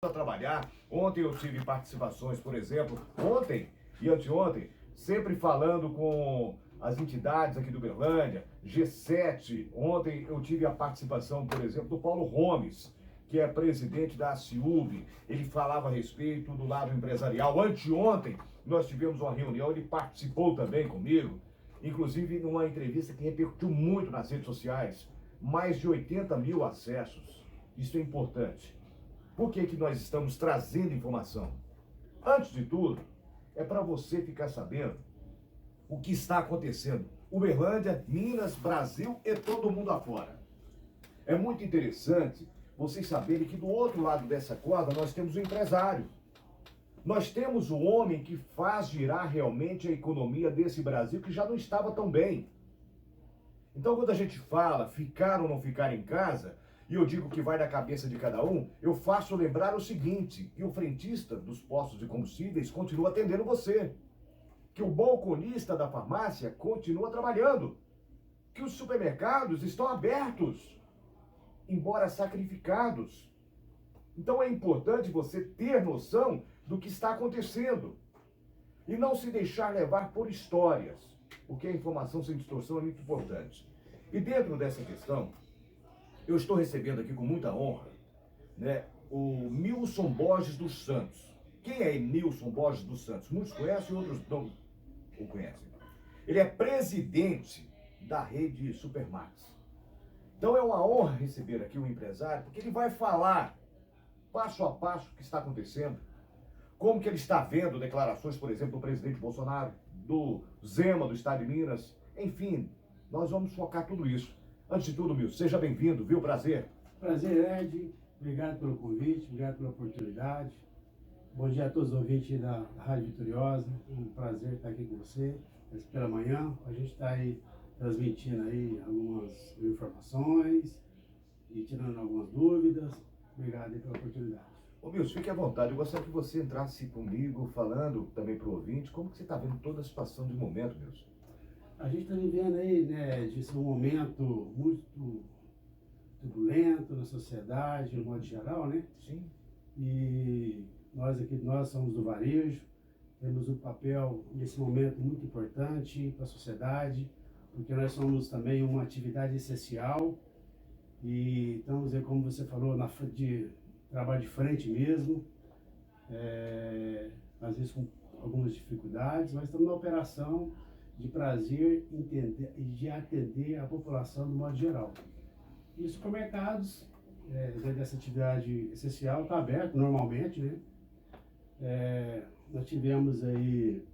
a trabalhar. Ontem eu tive participações, por exemplo, ontem e anteontem, sempre falando com as entidades aqui do Uberlândia, G7. Ontem eu tive a participação, por exemplo, do Paulo Gomes, que é presidente da ACIUB. Ele falava a respeito do lado empresarial. Anteontem nós tivemos uma reunião, ele participou também comigo, inclusive numa entrevista que repercutiu muito nas redes sociais. Mais de 80 mil acessos. Isso é importante. Por que nós estamos trazendo informação? Antes de tudo, é para você ficar sabendo o que está acontecendo. Uberlândia, Minas, Brasil e todo mundo afora. É muito interessante vocês saberem que do outro lado dessa corda nós temos o empresário. Nós temos o homem que faz girar realmente a economia desse Brasil que já não estava tão bem. Então quando a gente fala ficar ou não ficar em casa, e eu digo que vai da cabeça de cada um, eu faço lembrar o seguinte, que o frentista dos postos de combustíveis continua atendendo você, que o balconista da farmácia continua trabalhando, que os supermercados estão abertos, embora sacrificados. Então é importante você ter noção do que está acontecendo e não se deixar levar por histórias, porque a informação sem distorção é muito importante. E dentro dessa questão, eu estou recebendo aqui com muita honra, né, o Nilson Borges dos Santos. Quem é Nilson Borges dos Santos? Muitos conhecem, outros não o conhecem. Ele é presidente da rede Supermax. Então é uma honra receber aqui um empresário, porque ele vai falar passo a passo o que está acontecendo, como que ele está vendo declarações, por exemplo, do presidente Bolsonaro, do Zema, do Estado de Minas, enfim, nós vamos focar tudo isso. Antes de tudo, Milson, seja bem-vindo, viu? Prazer. Prazer, Ed. Obrigado pelo convite, obrigado pela oportunidade. Bom dia a todos os ouvintes da Rádio Vitoriosa. Um prazer estar aqui com você. Pela manhã, a gente está aí transmitindo aí algumas informações e tirando algumas dúvidas. Obrigado aí pela oportunidade. Ô Milson, fique à vontade. Eu gostaria que você entrasse comigo, falando também para o ouvinte, como que você está vendo toda a situação de momento, Milson? A gente está vivendo aí, né, de um momento muito turbulento na sociedade, no modo geral, né? Sim. E nós somos do varejo, temos um papel nesse momento muito importante para a sociedade, porque nós somos também uma atividade essencial e estamos, como você falou, de trabalho de frente mesmo, às vezes com algumas dificuldades, mas estamos na operação de prazer e de atender a população do modo geral. E os supermercados, dentro dessa atividade essencial, está aberto normalmente, né? Nós tivemos aí,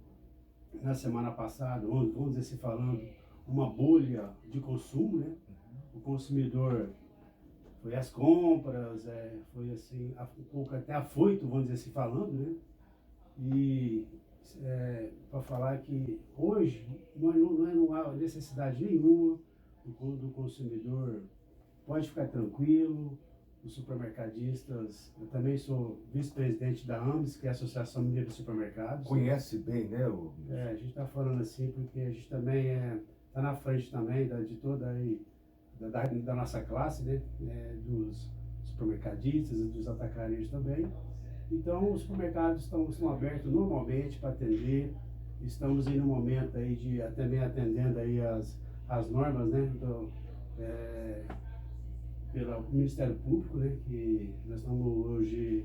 na semana passada, vamos dizer assim, falando, uma bolha de consumo, né? O consumidor foi às compras, foi assim, um pouco até afoito, vamos dizer assim, falando, né? E para falar que hoje não há necessidade nenhuma do consumidor, pode ficar tranquilo, os supermercadistas, eu também sou vice-presidente da AMBS, que é a Associação Mineira de Supermercados. Conhece bem, né? A gente está falando assim porque a gente também está na frente também de toda aí, da nossa classe, né? Dos supermercadistas e dos atacarejos também. Então, os supermercados estão abertos normalmente para atender. Estamos aí no momento aí de também atendendo aí as normas, né, pelo Ministério Público, né, que nós estamos hoje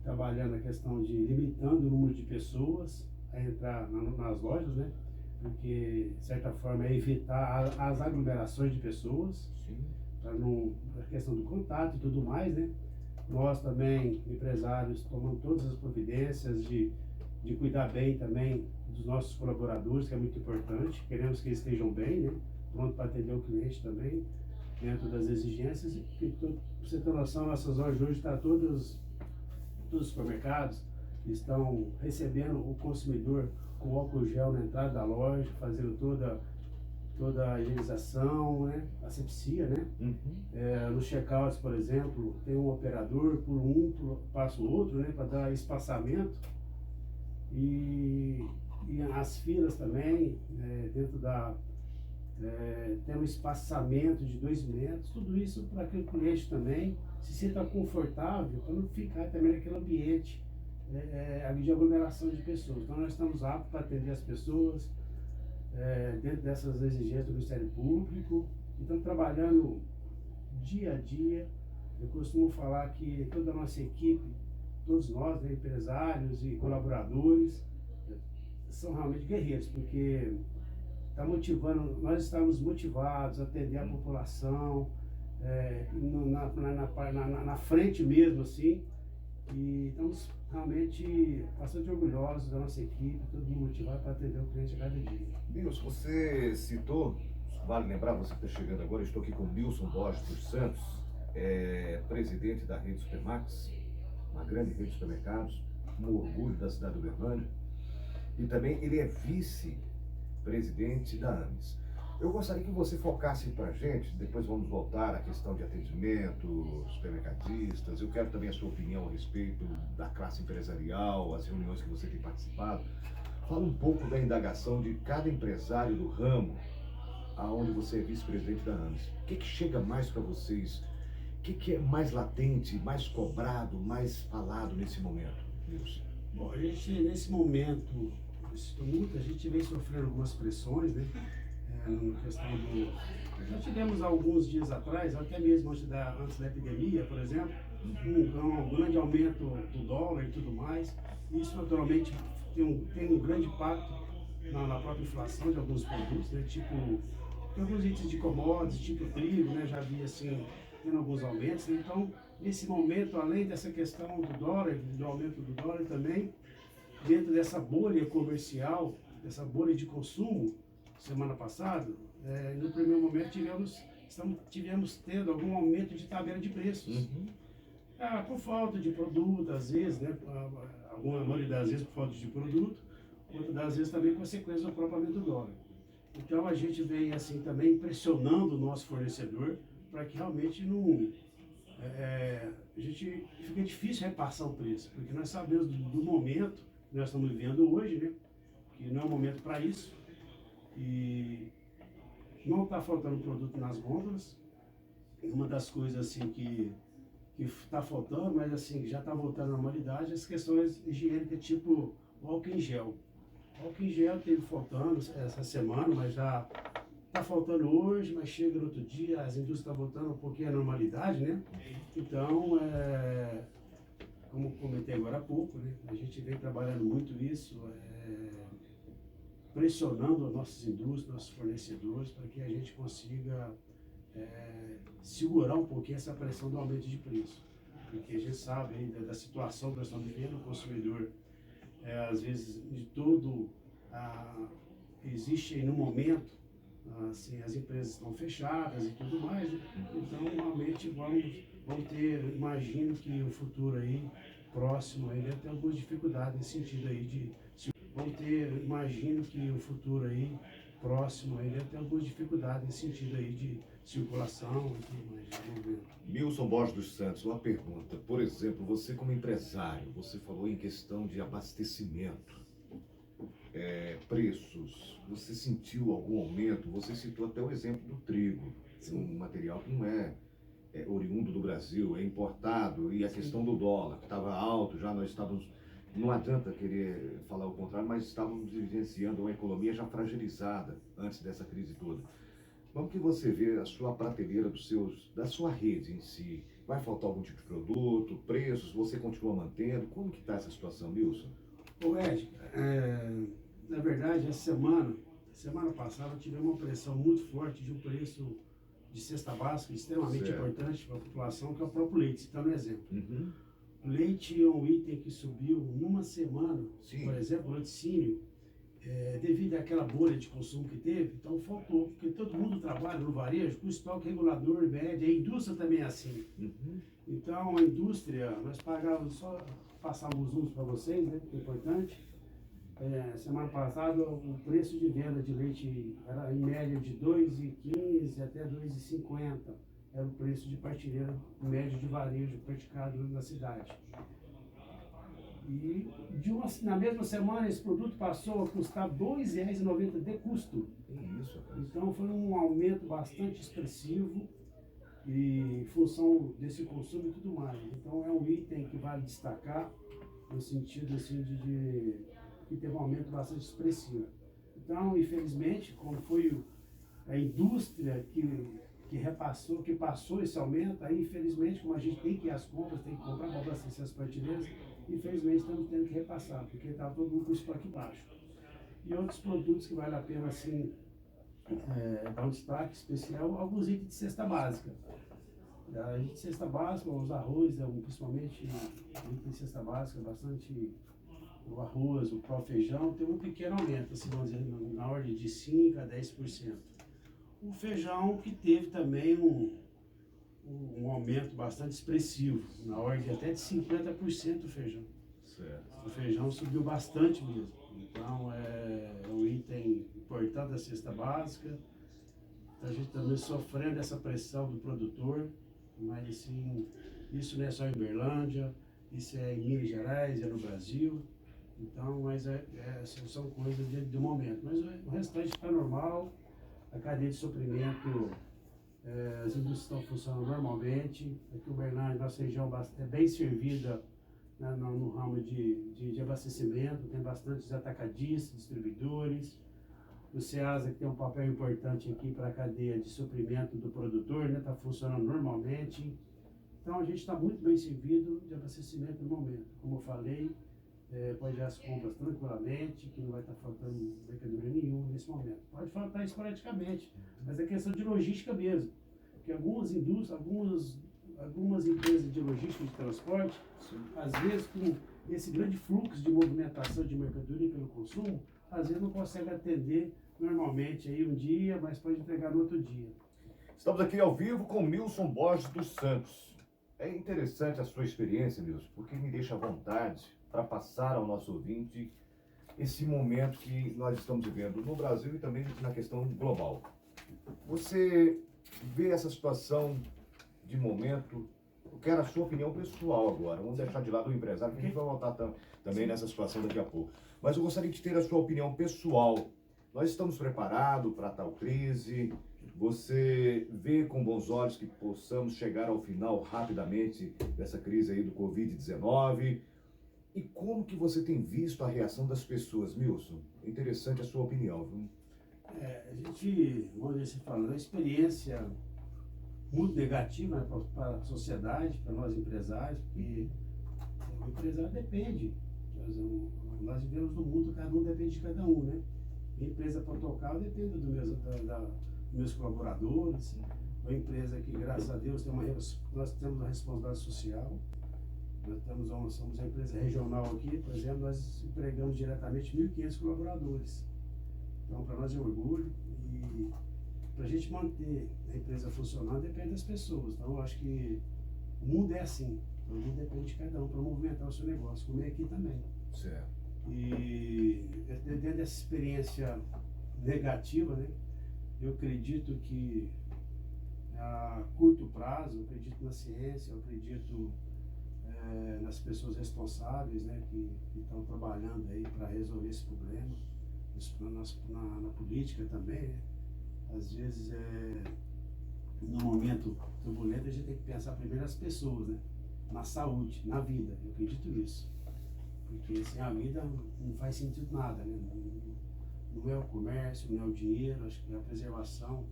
trabalhando a questão de limitando o número de pessoas a entrar nas lojas, né, porque, de certa forma, é evitar as aglomerações de pessoas, para a questão do contato e tudo mais, né. Nós também, empresários, tomamos todas as providências de cuidar bem também dos nossos colaboradores, que é muito importante. Queremos que eles estejam bem, né? Pronto para atender o cliente também, dentro das exigências. E para você ter noção, nossas lojas hoje estão todos os supermercados estão recebendo o consumidor com álcool gel na entrada da loja, fazendo toda a higienização, né? Asepsia, né? Uhum. Nos checkouts, por exemplo, tem um operador, passa o outro, né? Para dar espaçamento. E as filas também, dentro ter um espaçamento de 2 metros, tudo isso para que o cliente também se sinta confortável, para não ficar também naquele ambiente ali de aglomeração de pessoas. Então nós estamos aptos para atender as pessoas dentro dessas exigências do Ministério Público, e estamos trabalhando dia a dia. Eu costumo falar que toda a nossa equipe, todos nós, né, empresários e colaboradores, são realmente guerreiros, porque está motivando, nós estamos motivados a atender a população, na frente mesmo, assim, e estamos realmente bastante orgulhosos da nossa equipe, todo mundo motivado para atender o cliente a cada dia. Nilson, você citou, vale lembrar, você que está chegando agora, estou aqui com o Nilson Borges dos Santos, presidente da rede Supermax, uma grande rede de supermercados, um orgulho da cidade de Uberlândia, e também ele é vice-presidente da AMES. Eu gostaria que você focasse para a gente, depois vamos voltar à questão de atendimento, supermercadistas. Eu quero também a sua opinião a respeito da classe empresarial, as reuniões que você tem participado. Fala um pouco da indagação de cada empresário do ramo, aonde você é vice-presidente da AMES. O que chega mais para vocês? O que é mais latente, mais cobrado, mais falado nesse momento, Nilson? Bom, a gente, nesse momento, esse tumulto, a gente vem sofrendo algumas pressões, né? Na questão do... Já tivemos alguns dias atrás, até mesmo antes da epidemia, por exemplo, um grande aumento do dólar e tudo mais. Isso, naturalmente, tem um grande impacto na própria inflação de alguns produtos, né? Tipo, alguns itens de commodities, tipo trigo, né? Já havia, assim, tendo alguns aumentos. Então, nesse momento, além dessa questão do dólar, do aumento do dólar também, dentro dessa bolha comercial, dessa bolha de consumo, semana passada, no primeiro momento tivemos tendo algum aumento de tabela de preços. Por falta de produto, às vezes, né? Alguma maioria das vezes por falta de produto, outras das vezes também consequência do próprio aumento do dólar. Então a gente vem assim também pressionando o nosso fornecedor para que realmente não... a gente fica difícil repassar o preço, porque nós sabemos do momento que nós estamos vivendo hoje, né? Que não é o momento para isso. E não está faltando produto nas gôndolas. Uma das coisas assim que está faltando, mas assim que já está voltando à normalidade, as questões higiênicas, tipo o álcool em gel. O álcool em gel teve faltando essa semana, mas já está faltando hoje, mas chega no outro dia, as indústrias estão voltando um pouquinho à normalidade, né? Então, como comentei agora há pouco, né? A gente vem trabalhando muito isso, pressionando as nossas indústrias, nossos fornecedores, para que a gente consiga segurar um pouquinho essa pressão do aumento de preço. Porque a gente sabe ainda da situação que nós estamos vivendo, o consumidor, às vezes, de todo, existe aí no momento, assim, as empresas estão fechadas e tudo mais, né? Então, realmente, vamos ter, imagino que o futuro aí, próximo, aí deve ter algumas dificuldades nesse sentido aí de... imagino que o futuro aí, próximo, aí deve ter algumas dificuldades nesse sentido aí de circulação e tudo mais. Nilson Borges dos Santos, uma pergunta. Por exemplo, você como empresário, você falou em questão de abastecimento, preços, você sentiu algum aumento? Você citou até o exemplo do trigo, um material que não é oriundo do Brasil, é importado, e a questão do dólar, que estava alto, já nós estávamos... Não adianta querer falar o contrário, mas estávamos vivenciando uma economia já fragilizada antes dessa crise toda. Como que você vê a sua prateleira da sua rede em si? Vai faltar algum tipo de produto, preços, você continua mantendo? Como que está essa situação, Nilson? Ô Ed, na verdade, essa semana passada, tivemos uma pressão muito forte de um preço de cesta básica extremamente importante para a população, que é o próprio leite, citando um exemplo. O leite é um item que subiu numa semana, por exemplo, o laticínio, devido àquela bolha de consumo que teve, então faltou, porque todo mundo trabalha no varejo com estoque regulador médio, a indústria também é assim. Então a indústria, nós pagávamos, só passar alguns números para vocês, né, que é importante. Semana passada o preço de venda de leite era em média de R$ 2,15 até R$ 2,50. Era o preço de partilheira médio de varejo praticado na cidade. E na mesma semana esse produto passou a custar R$ 2,90 de custo. Que isso, cara. Então foi um aumento bastante expressivo e em função desse consumo e tudo mais. Então é um item que vale destacar no sentido assim, de que teve um aumento bastante expressivo. Então, infelizmente, como foi a indústria que repassou, que passou esse aumento, aí infelizmente, como a gente tem que ir às compras, tem que comprar para abastecer as prateleiras, infelizmente estamos tendo que repassar, porque está todo mundo com o estoque baixo. E outros produtos que vale a pena assim, dar um destaque especial, alguns itens de cesta básica. A gente de cesta básica, os arroz, principalmente item de cesta básica, bastante o arroz, o pó, feijão, tem um pequeno aumento, assim, vamos dizer, na ordem de 5% a 10%. O feijão que teve também um aumento bastante expressivo, na ordem até de 50% o feijão. Certo. O feijão subiu bastante mesmo. Então é um item importante da cesta básica. A gente também sofrendo essa pressão do produtor, mas assim, isso não é só em Uberlândia, isso é em Minas Gerais, é no Brasil. Então, mas são coisas de momento. Mas o restante está normal, a cadeia de suprimento, as indústrias estão funcionando normalmente. Aqui em Uberlândia, nossa região é bem servida, né, no ramo de abastecimento, tem bastantes atacadistas, distribuidores. O SEASA, que tem um papel importante aqui para a cadeia de suprimento do produtor, né, está funcionando normalmente. Então, a gente está muito bem servido de abastecimento no momento. Como eu falei, pode ir às compras tranquilamente, que não vai estar faltando mercadoria nenhuma nesse momento. Pode faltar esporadicamente, mas é questão de logística mesmo. Porque algumas indústrias, algumas empresas de logística de transporte, às vezes com esse grande fluxo de movimentação de mercadoria pelo consumo, às vezes não consegue atender normalmente aí um dia, mas pode entregar no outro dia. Estamos aqui ao vivo com Milson Borges dos Santos. É interessante a sua experiência, Milson, porque me deixa à vontade para passar ao nosso ouvinte esse momento que nós estamos vivendo no Brasil e também na questão global. Você vê essa situação de momento, eu quero a sua opinião pessoal agora, vamos deixar de lado o empresário, porque a gente vai voltar também nessa situação daqui a pouco. Mas eu gostaria de ter a sua opinião pessoal. Nós estamos preparados para tal crise? Você vê com bons olhos que possamos chegar ao final rapidamente dessa crise aí do Covid-19? E como que você tem visto a reação das pessoas, Milson? É interessante a sua opinião, viu? A gente, como você falou, uma experiência muito negativa, né, para a sociedade, para nós empresários, porque o empresário depende. Nós vivemos no mundo, cada um depende de cada um, né? A empresa para tocar, eu dependo dos meus colaboradores. Uma empresa que, graças a Deus, nós temos uma responsabilidade social. Nós somos uma empresa regional aqui, por exemplo, nós empregamos diretamente 1.500 colaboradores. Então, para nós é um orgulho e para a gente manter a empresa funcionando depende das pessoas. Então, eu acho que o mundo é assim, o mundo depende de cada um para movimentar o seu negócio, como é aqui também. Certo. E dentro dessa experiência negativa, né, eu acredito que a curto prazo, eu acredito na ciência, eu acredito nas pessoas responsáveis, né, que estão trabalhando aí para resolver esse problema, na política também, né. Às vezes, no momento turbulento, a gente tem que pensar primeiro nas pessoas, né, na saúde, na vida, eu acredito nisso. Porque sem a vida não faz sentido nada, né? Não é o comércio, não é o dinheiro, acho que a preservação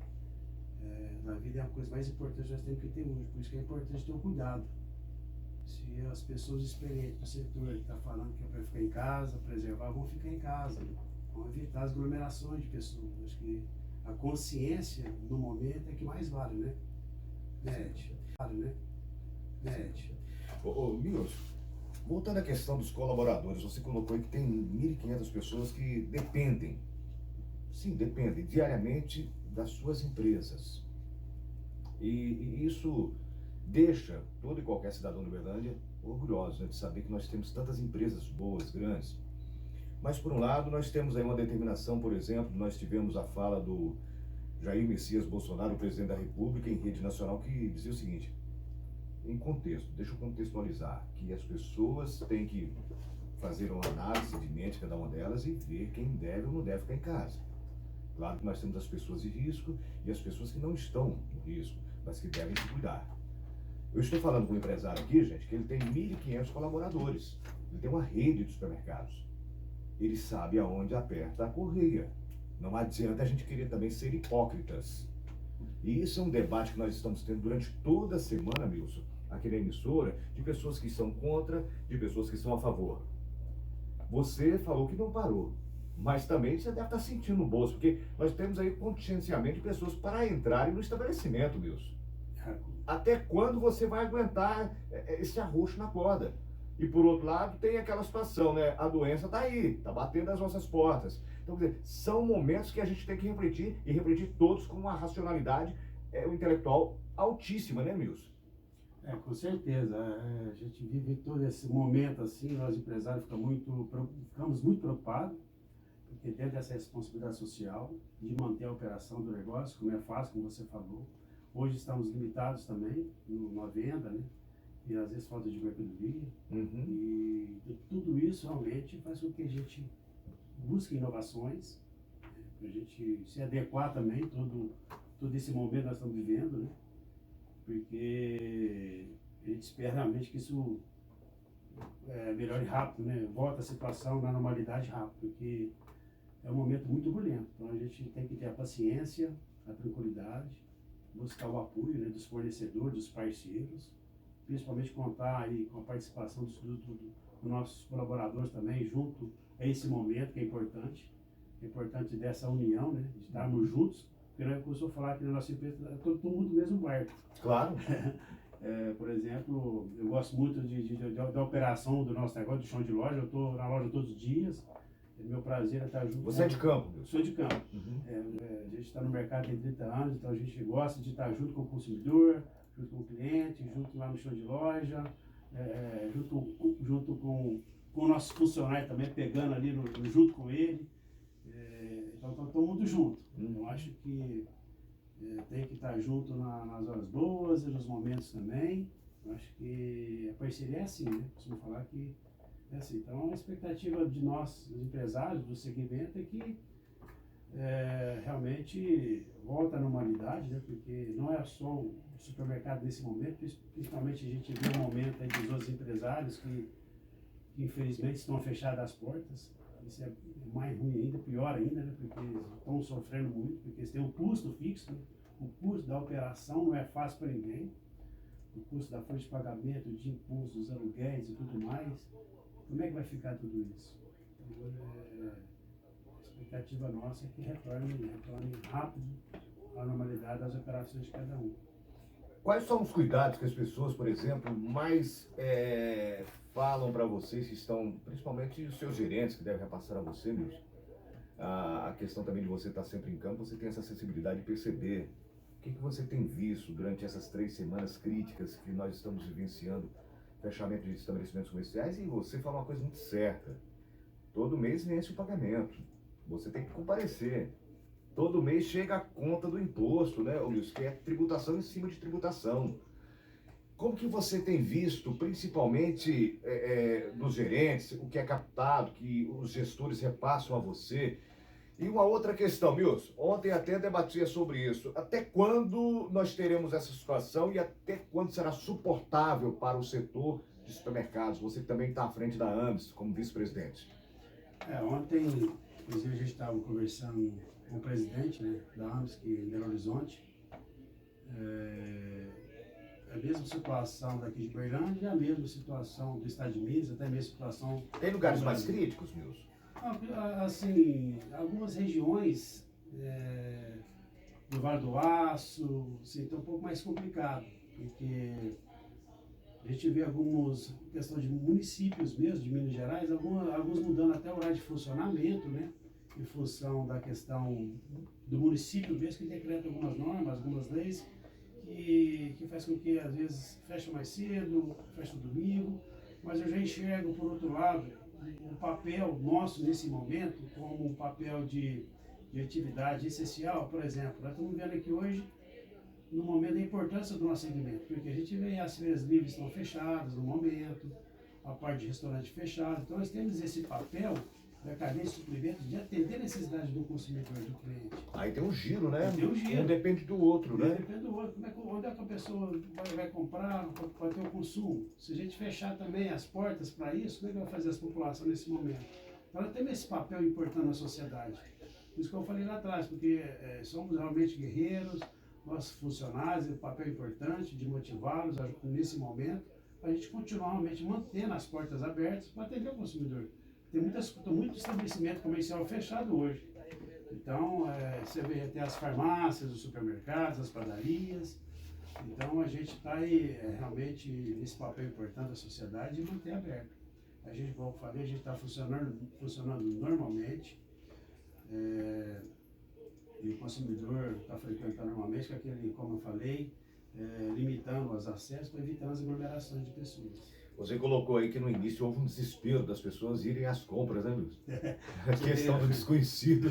da vida é a coisa mais importante que nós temos que ter hoje. Por isso que é importante ter o cuidado. Se as pessoas experientes do setor que está falando que é para ficar em casa, preservar, vão ficar em casa, né? Vão evitar as aglomerações de pessoas. Acho que a consciência, no momento, é que mais vale, né? Vale, né? Milson, voltando à questão dos colaboradores, você colocou aí que tem 1.500 pessoas que dependem diariamente das suas empresas. E isso deixa todo e qualquer cidadão de Uberlândia orgulhoso, né, de saber que nós temos tantas empresas boas, grandes. Mas, por um lado, nós temos aí uma determinação, por exemplo, nós tivemos a fala do Jair Messias Bolsonaro, o presidente da República, em rede nacional, que dizia o seguinte: em contexto, deixa eu contextualizar, que as pessoas têm que fazer uma análise de mente cada uma delas e ver quem deve ou não deve ficar em casa. Claro que nós temos as pessoas de risco e as pessoas que não estão em risco, mas que devem se cuidar. Eu estou falando com um empresário aqui, gente, que ele tem 1.500 colaboradores. Ele tem uma rede de supermercados. Ele sabe aonde aperta a correia. Não adianta a gente querer também ser hipócritas. E isso é um debate que nós estamos tendo durante toda a semana, Milson, aqui na emissora, de pessoas que são contra, de pessoas que são a favor. Você falou que não parou, mas também você deve estar sentindo no bolso, porque nós temos aí contingenciamento de pessoas para entrarem no estabelecimento, Milson. Até quando você vai aguentar esse arroxo na corda? E por outro lado, tem aquela situação, né? A doença está aí, está batendo as nossas portas. Então, quer dizer, são momentos que a gente tem que refletir, e refletir todos com uma racionalidade intelectual altíssima, né, Milson? Com certeza. A gente vive todo esse momento assim, nós empresários ficamos muito preocupados, porque dentro dessa responsabilidade social de manter a operação do negócio, como é fácil, como você falou. Hoje estamos limitados também na venda, né? E às vezes falta de mercadoria. E tudo isso realmente faz com que a gente busque inovações, para a gente se adequar também todo esse momento que nós estamos vivendo, né? Porque a gente espera realmente que isso melhore rápido, né? Volta a situação na normalidade rápido, porque é um momento muito turbulento. Então a gente tem que ter a paciência, a tranquilidade, buscar o apoio, né, dos fornecedores, dos parceiros, principalmente contar aí com a participação dos nossos colaboradores também, junto a esse momento que é importante dessa união, né, de estarmos juntos, porque nós começamos a falar que na nossa empresa é todo mundo do mesmo barco. Claro. Por exemplo, eu gosto muito da operação do nosso negócio, do chão de loja, eu estou na loja todos os dias, é meu prazer é estar junto. Você é de campo, Milson? Sou de campo. A gente está no mercado tem 30 anos, então a gente gosta de estar junto com o consumidor, junto com o cliente, junto lá no chão de loja, junto com o nosso funcionário também, pegando ali junto com ele. Então está todo mundo junto. Eu acho que tem que estar junto nas horas boas e nos momentos também. Eu acho que a parceria é assim, né? Costumo falar que é assim. Então a expectativa de nós, os empresários do segmento, é que realmente volta à normalidade, né? Porque não é só o supermercado nesse momento, principalmente a gente vê um momento aí dos outros empresários que infelizmente estão fechadas as portas. Isso é mais ruim ainda, pior ainda, né? Porque eles estão sofrendo muito, porque eles têm um custo fixo, né? O custo da operação não é fácil para ninguém, o custo da folha de pagamento, de impostos, dos aluguéis e tudo mais. Como é que vai ficar tudo isso? Então, a expectativa nossa é que retorne rápido à normalidade das operações de cada um. Quais são os cuidados que as pessoas, por exemplo, mais falam para vocês, que estão, principalmente os seus gerentes, que devem repassar a você, Milson? A questão também de você estar sempre em campo, você tem essa sensibilidade de perceber. O que você tem visto durante essas 3 semanas críticas que nós estamos vivenciando, fechamento de estabelecimentos comerciais? E você fala uma coisa muito certa: todo mês vence o pagamento, você tem que comparecer. Todo mês chega a conta do imposto, né, Luiz, que é tributação em cima de tributação. Como que você tem visto, principalmente dos gerentes, o que é captado, que os gestores repassam a você? E uma outra questão, Milson, ontem até debatia sobre isso. Até quando nós teremos essa situação e até quando será suportável para o setor de supermercados? Você que também está à frente da AMS como vice-presidente. Ontem, inclusive, a gente estava conversando com o presidente, né, da AMS, que é em Belo Horizonte. A mesma situação daqui de Berlândia, a mesma situação do estado de Minas, até a mesma situação... Tem lugares mais críticos, Milson? Assim, algumas regiões do Vale do Aço, assim, está um pouco mais complicado, porque a gente vê algumas questões de municípios mesmo, de Minas Gerais, alguns mudando até o horário de funcionamento, né? Em função da questão do município mesmo, que decreta algumas normas, algumas leis, que faz com que às vezes feche mais cedo, feche no domingo, mas eu já enxergo, por outro lado, o papel nosso nesse momento como um papel de atividade essencial. Por exemplo, nós estamos vendo aqui hoje, no momento, a importância do nosso segmento, porque a gente vê as feiras livres estão fechadas no momento, a parte de restaurante fechado. Então, nós temos esse papel da cadeia de suprimentos de atender a necessidade do consumidor, do cliente. Aí tem um giro, né? Tem um giro. Um depende do outro, né? Depende do outro. Onde é que a pessoa vai comprar para ter o consumo? Se a gente fechar também as portas para isso, como é que vai fazer as populações nesse momento? Então, nós temos esse papel importante na sociedade. Por isso que eu falei lá atrás, porque somos realmente guerreiros, nossos funcionários, o papel importante de motivá-los nesse momento, para a gente continuar realmente mantendo as portas abertas para atender o consumidor. Tem muito estabelecimento comercial fechado hoje. Então, você vê até as farmácias, os supermercados, as padarias. Então, a gente está aí realmente nesse papel importante da sociedade de manter aberto. A gente, como eu falei, a gente está funcionando normalmente. E o consumidor está frequentando normalmente, com aquele, como eu falei, limitando os acessos, evitando as aglomerações de pessoas. Você colocou aí que no início houve um desespero das pessoas irem às compras, né, Luiz? A questão do desconhecido.